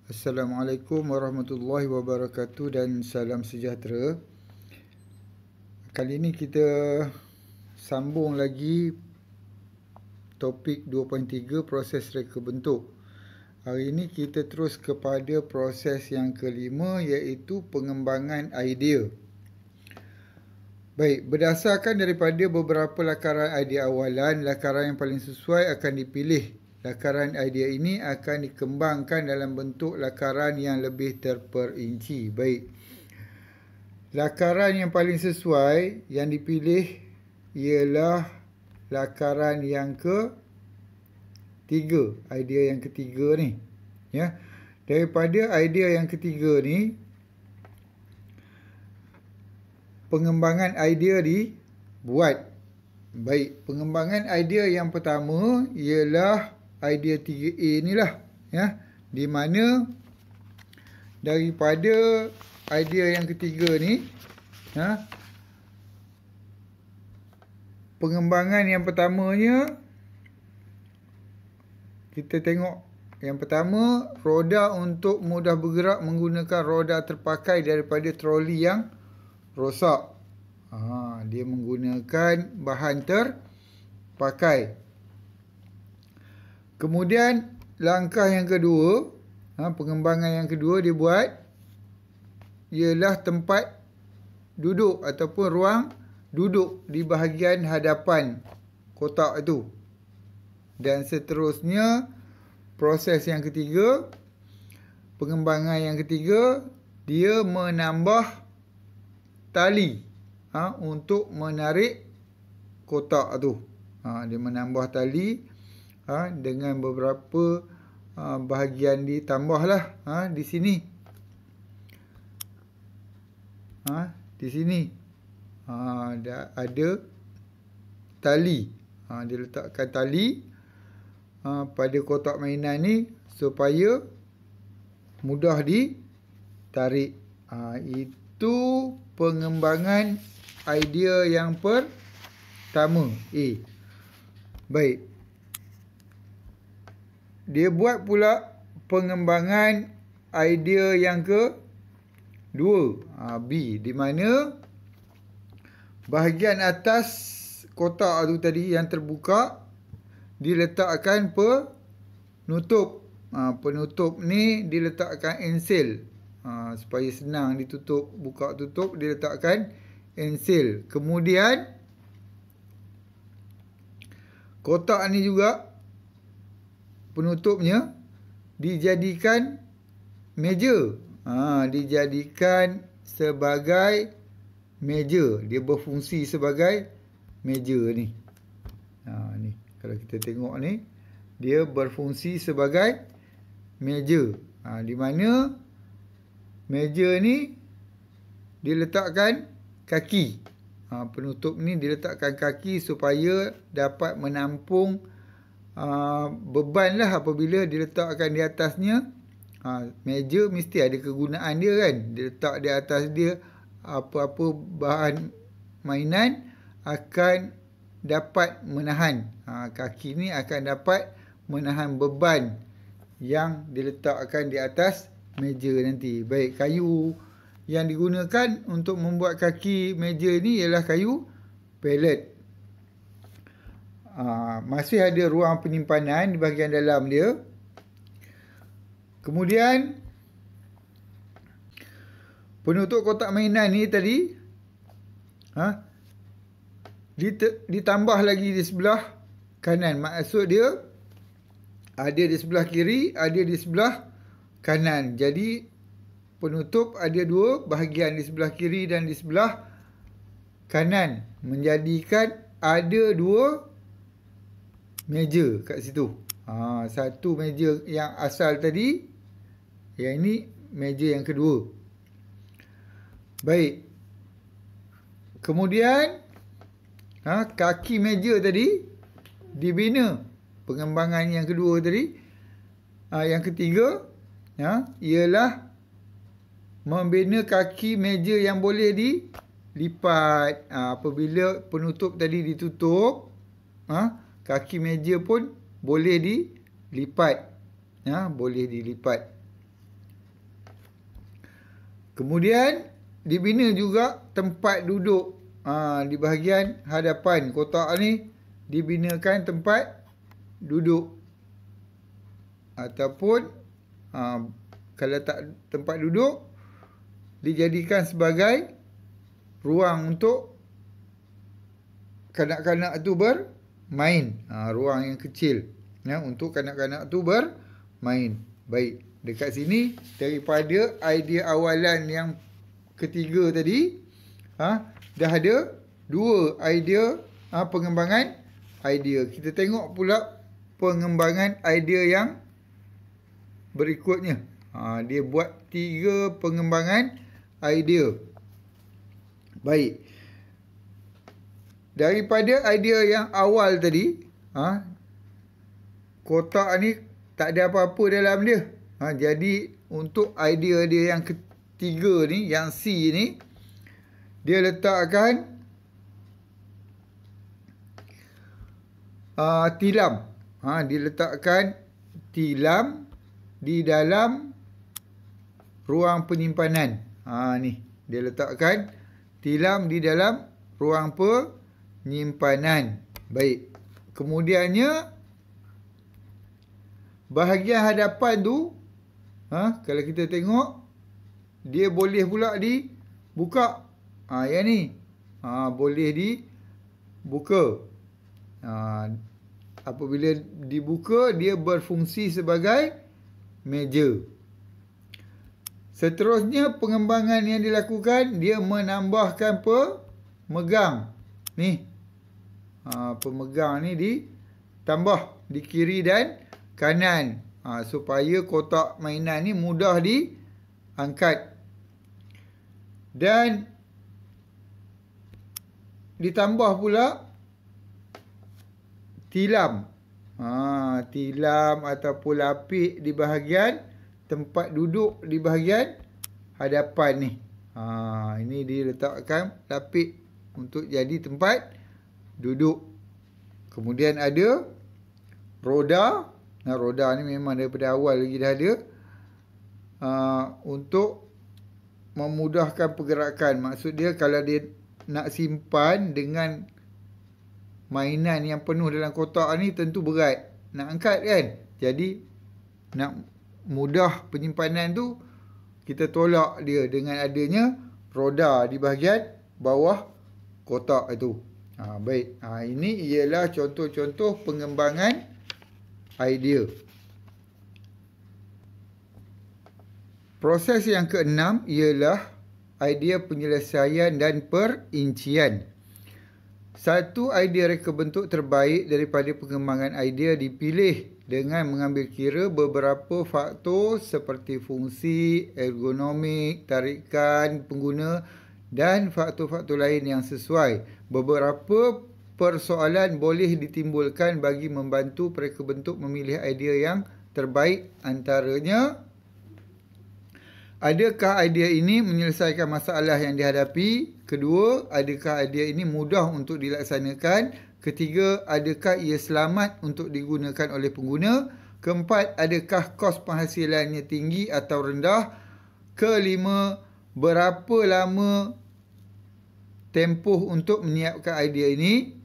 Assalamualaikum warahmatullahi wabarakatuh dan salam sejahtera. Kali ini kita sambung lagi topik 2.3 proses reka bentuk. Hari ini kita terus kepada proses yang kelima, iaitu pengembangan idea. Baik, berdasarkan daripada beberapa lakaran idea awalan, lakaran yang paling sesuai akan dipilih. Lakaran idea ini akan dikembangkan dalam bentuk lakaran yang lebih terperinci. Baik, lakaran yang paling sesuai yang dipilih ialah lakaran yang ketiga. Idea yang ketiga ni, ya. Daripada idea yang ketiga ni, pengembangan idea dibuat. Baik, pengembangan idea yang pertama ialah idea 3A ni lah, ya, di mana daripada idea yang ketiga ni, ya, pengembangan yang pertamanya kita tengok. Yang pertama, roda untuk mudah bergerak menggunakan roda terpakai daripada troli yang rosak. Dia menggunakan bahan terpakai. Kemudian langkah yang kedua, pengembangan yang kedua dia buat ialah tempat duduk ataupun ruang duduk di bahagian hadapan kotak itu. Dan seterusnya, proses yang ketiga, pengembangan yang ketiga, dia menambah tali untuk menarik kotak tu. Dia menambah tali dengan beberapa bahagian ditambahlah di sini. Di sini ada tali. Dia letakkan tali pada kotak mainan ni supaya mudah ditarik. Itu pengembangan idea yang pertama, A. Baik. Dia buat pula pengembangan idea yang kedua, B, di mana bahagian atas kotak tu tadi yang terbuka diletakkan penutup. Penutup ni diletakkan ensil. Supaya senang ditutup, buka tutup, diletakkan ensil. Kemudian kotak ni juga penutupnya dijadikan meja. Dijadikan sebagai meja. Dia berfungsi sebagai meja ni. Ni kalau kita tengok ni, dia berfungsi sebagai meja. Di mana meja ni diletakkan kaki. Penutup ni diletakkan kaki supaya dapat menampung beban lah apabila diletakkan di atasnya. Meja mesti ada kegunaan dia kan. Diletak di atas dia, apa-apa bahan mainan akan dapat menahan. Kaki ni akan dapat menahan beban yang diletakkan di atas meja nanti. Baik, kayu yang digunakan untuk membuat kaki meja ni ialah kayu pallet. Masih ada ruang penyimpanan di bahagian dalam dia. Kemudian penutup kotak mainan ni tadi ditambah lagi di sebelah kanan. Maksud dia ada di sebelah kiri, ada di sebelah kanan. Jadi penutup ada dua bahagian, di sebelah kiri dan di sebelah kanan, menjadikan ada dua meja kat situ. Satu meja yang asal tadi, yang ini meja yang kedua. Baik. Kemudian kaki meja tadi dibina. Pengembangan yang kedua tadi, yang ketiga, ialah membina kaki meja yang boleh dilipat. Apabila penutup tadi ditutup, kaki meja pun boleh dilipat. Boleh dilipat. Kemudian dibina juga tempat duduk. Di bahagian hadapan kotak ni dibinakan tempat duduk. Ataupun kalau tak tempat duduk, dijadikan sebagai ruang untuk kanak-kanak tu bermain. Ruang yang kecil untuk kanak-kanak tu bermain. Baik, dekat sini daripada idea awalan yang ketiga tadi, dah ada 2 idea pengembangan idea. Kita tengok pula pengembangan idea yang berikutnya. Dia buat 3 pengembangan idea. Baik. Daripada idea yang awal tadi, kotak ni tak ada apa-apa dalam dia. Jadi untuk idea dia yang ketiga ni, yang C ni, dia letakkan tilam. Dia letakkan tilam di dalam ruang penyimpanan. Ni, dia letakkan tilam di dalam ruang penyimpanan. Baik. Kemudiannya, bahagian hadapan tu, kalau kita tengok, dia boleh pula dibuka. Yang ni. Boleh dibuka. Apabila dibuka, dia berfungsi sebagai meja. Seterusnya, pengembangan yang dilakukan, dia menambahkan pemegang. Ni. Pemegang ni ditambah di kiri dan kanan. Supaya kotak mainan ni mudah diangkat. Dan ditambah pula tilam. Tilam ataupun lapik di bahagian tempat duduk di bahagian hadapan ni. Ini diletakkan lapik untuk jadi tempat duduk. Kemudian ada roda. Roda ni memang daripada awal lagi dah ada. Untuk memudahkan pergerakan. Maksud dia kalau dia nak simpan dengan mainan yang penuh dalam kotak ni tentu berat nak angkat kan. Jadi nak mudah penyimpanan tu, kita tolak dia dengan adanya roda di bahagian bawah kotak itu. Baik. Ini ialah contoh-contoh pengembangan idea. Proses yang keenam ialah idea penyelesaian dan perincian. Satu idea reka bentuk terbaik daripada pengembangan idea dipilih dengan mengambil kira beberapa faktor seperti fungsi, ergonomik, tarikan pengguna dan faktor-faktor lain yang sesuai. Beberapa persoalan boleh ditimbulkan bagi membantu reka bentuk memilih idea yang terbaik, antaranya: adakah idea ini menyelesaikan masalah yang dihadapi? Kedua, adakah idea ini mudah untuk dilaksanakan? Ketiga, adakah ia selamat untuk digunakan oleh pengguna? Keempat, adakah kos penghasilannya tinggi atau rendah? Kelima, berapa lama tempoh untuk menyiapkan idea ini?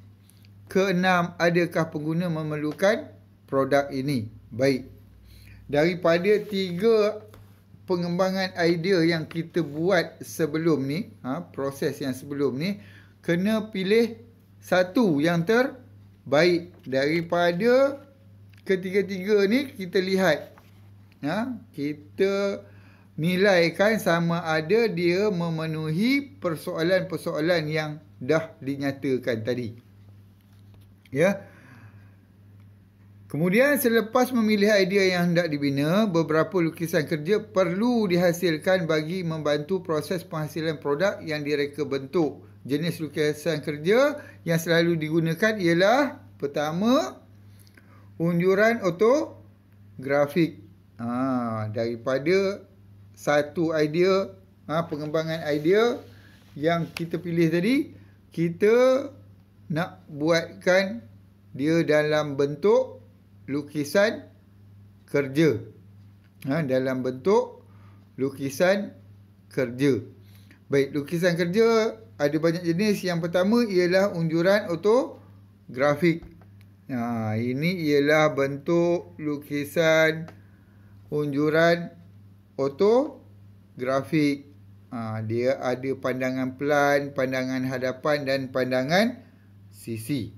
Keenam, adakah pengguna memerlukan produk ini? Baik. Daripada 3 pengembangan idea yang kita buat sebelum ni, proses yang sebelum ni, kena pilih satu yang terbaik. Daripada ketiga-tiga ni, kita lihat, kita nilaikan sama ada dia memenuhi persoalan-persoalan yang dah dinyatakan tadi. Ya. Kemudian selepas memilih idea yang hendak dibina, beberapa lukisan kerja perlu dihasilkan bagi membantu proses penghasilan produk yang direka bentuk. Jenis lukisan kerja yang selalu digunakan ialah: pertama, unjuran otografik. Daripada satu idea, pengembangan idea yang kita pilih tadi, kita nak buatkan dia dalam bentuk lukisan kerja. Dalam bentuk lukisan kerja. Baik, lukisan kerja ada banyak jenis. Yang pertama ialah unjuran ortografik. Ini ialah bentuk lukisan unjuran ortografik. Dia ada pandangan pelan, pandangan hadapan dan pandangan sisi.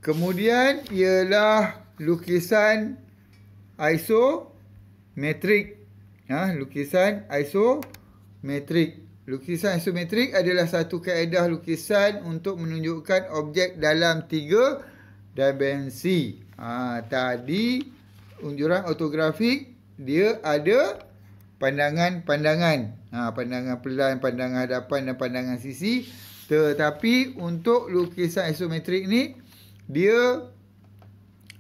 Kemudian ialah lukisan isometrik. Lukisan isometrik. Lukisan isometrik adalah satu kaedah lukisan untuk menunjukkan objek dalam 3 dimensi. Tadi unjuran ortografik dia ada pandangan-pandangan. Pandangan pelan, pandangan hadapan dan pandangan sisi. Tetapi untuk lukisan isometrik ni dia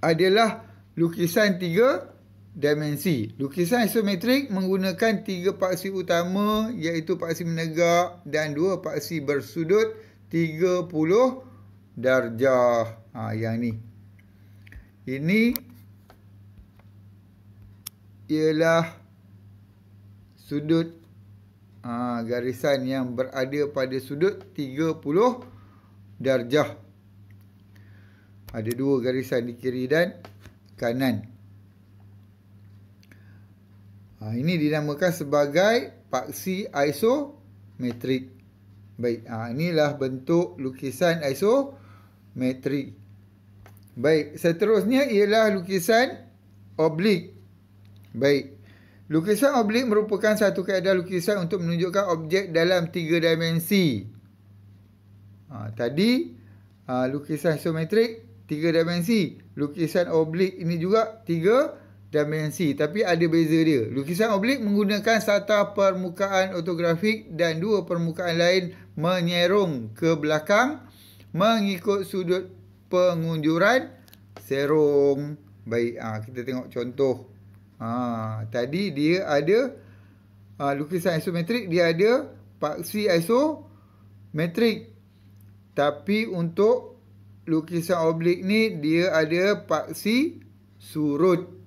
adalah lukisan 3 dimensi. Lukisan isometrik menggunakan 3 paksi utama iaitu paksi menegak dan 2 paksi bersudut 30 darjah. Yang ni. Ini ialah sudut garisan yang berada pada sudut 30 darjah. Ada 2 garisan di kiri dan kanan. Ini dinamakan sebagai paksi isometrik. Baik, inilah bentuk lukisan isometrik. Baik, seterusnya ialah lukisan oblik. Baik, lukisan oblik merupakan satu kaedah lukisan untuk menunjukkan objek dalam 3 dimensi. Tadi lukisan isometrik 3 dimensi. Lukisan oblik ini juga 3 dimensi, tapi ada beza dia. Lukisan oblik menggunakan sata permukaan ortografik dan 2 permukaan lain menyerong ke belakang mengikut sudut pengunjuran serong. Baik, kita tengok contoh. Tadi dia ada lukisan isometrik, dia ada paksi isometrik. Tapi untuk lukisan oblik ni dia ada paksi surut.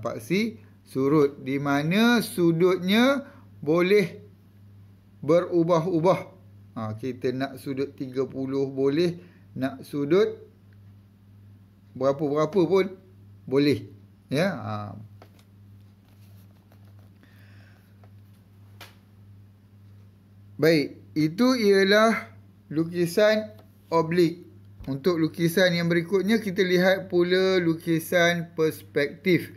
Paksi surut di mana sudutnya boleh berubah-ubah. Kita nak sudut 30 boleh, nak sudut berapa-berapa pun boleh. Ya. Baik, itu ialah lukisan oblik. Untuk lukisan yang berikutnya kita lihat pula lukisan perspektif.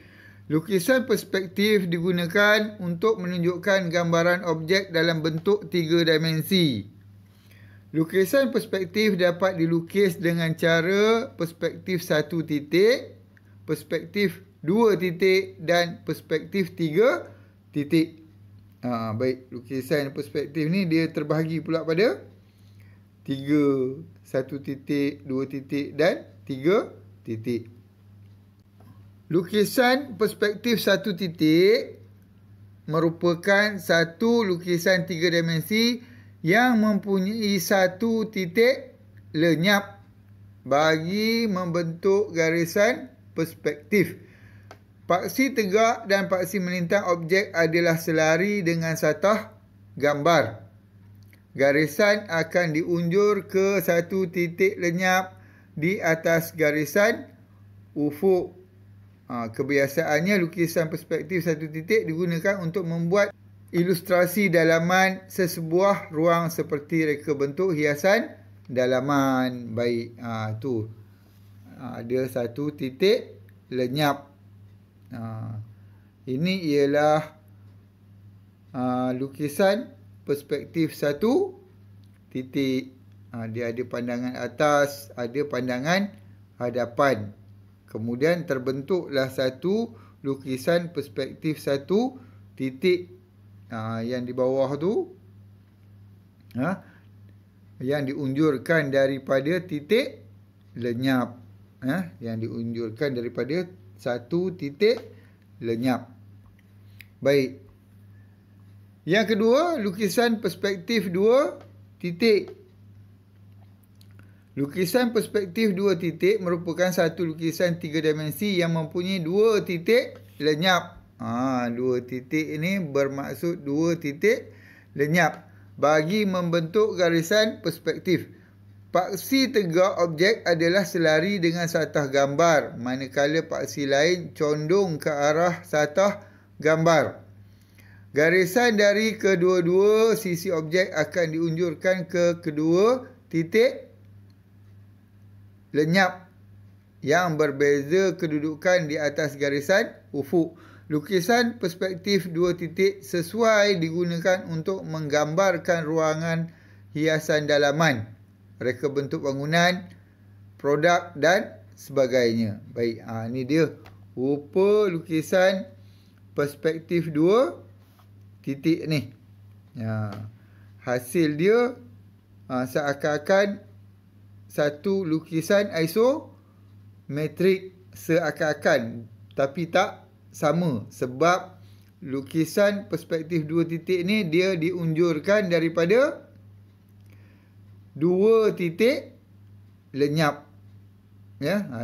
Lukisan perspektif digunakan untuk menunjukkan gambaran objek dalam bentuk 3 dimensi. Lukisan perspektif dapat dilukis dengan cara perspektif 1 titik, perspektif 2 titik dan perspektif 3 titik. Baik, lukisan perspektif ni dia terbahagi pula pada 3, 1 titik, 2 titik dan 3 titik. Lukisan perspektif 1 titik merupakan satu lukisan 3 dimensi yang mempunyai 1 titik lenyap bagi membentuk garisan perspektif. Paksi tegak dan paksi melintang objek adalah selari dengan satah gambar. Garisan akan diunjur ke 1 titik lenyap di atas garisan ufuk. Kebiasaannya lukisan perspektif 1 titik digunakan untuk membuat ilustrasi dalaman sesebuah ruang seperti reka bentuk hiasan dalaman. Baik, tu ada 1 titik lenyap. Ini ialah lukisan perspektif 1 titik. Dia ada pandangan atas, ada pandangan hadapan. Kemudian terbentuklah satu lukisan perspektif 1 titik. Yang di bawah tu yang diunjurkan daripada titik lenyap. Yang diunjurkan daripada 1 titik lenyap. Baik. Yang kedua, lukisan perspektif 2 titik. Lukisan perspektif 2 titik merupakan satu lukisan 3 dimensi yang mempunyai 2 titik lenyap. Dua titik ini bermaksud dua titik lenyap bagi membentuk garisan perspektif. Paksi tegak objek adalah selari dengan satah gambar, manakala paksi lain condong ke arah satah gambar. Garisan dari kedua-dua sisi objek akan diunjurkan ke kedua titik lenyap yang berbeza kedudukan di atas garisan ufuk. Lukisan perspektif dua titik sesuai digunakan untuk menggambarkan ruangan hiasan dalaman, reka bentuk bangunan, produk dan sebagainya. Baik, ni dia rupa lukisan perspektif dua titik ni. Hasil dia seakan-akan satu lukisan isometrik, seakan-akan, tapi tak sama, sebab lukisan perspektif dua titik ni dia diunjurkan daripada dua titik lenyap.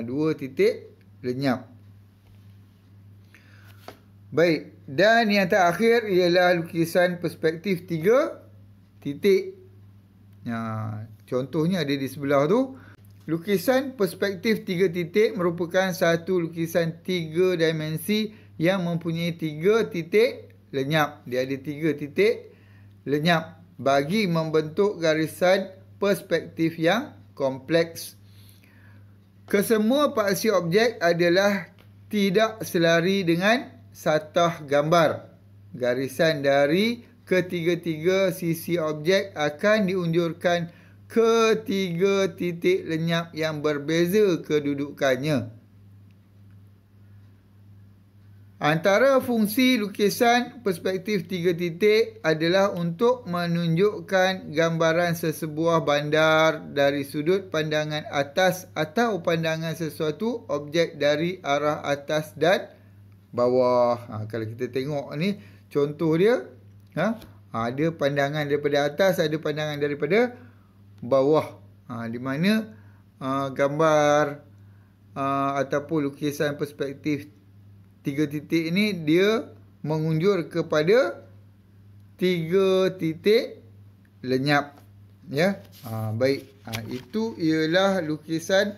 Dua titik lenyap. Baik, dan yang terakhir ialah lukisan perspektif tiga titik. Contohnya ada di sebelah tu. Lukisan perspektif tiga titik merupakan satu lukisan tiga dimensi yang mempunyai tiga titik lenyap. Dia ada tiga titik lenyap bagi membentuk garisan perspektif yang kompleks. Kesemua paksi objek adalah tidak selari dengan satah gambar. Garisan dari ketiga-tiga sisi objek akan diunjurkan ke tiga titik lenyap yang berbeza kedudukannya. Antara fungsi lukisan perspektif tiga titik adalah untuk menunjukkan gambaran sesebuah bandar dari sudut pandangan atas atau pandangan sesuatu objek dari arah atas dan bawah. Kalau kita tengok ni contoh dia, ada pandangan daripada atas, ada pandangan daripada bawah. Di mana gambar ataupun lukisan perspektif tiga titik ini dia mengunjur kepada tiga titik lenyap. Baik, itu ialah lukisan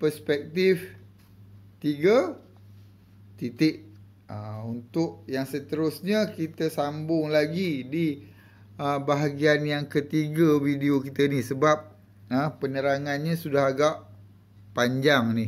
perspektif tiga titik. Untuk yang seterusnya kita sambung lagi di bahagian yang ketiga video kita ni, sebab penerangannya sudah agak panjang ni.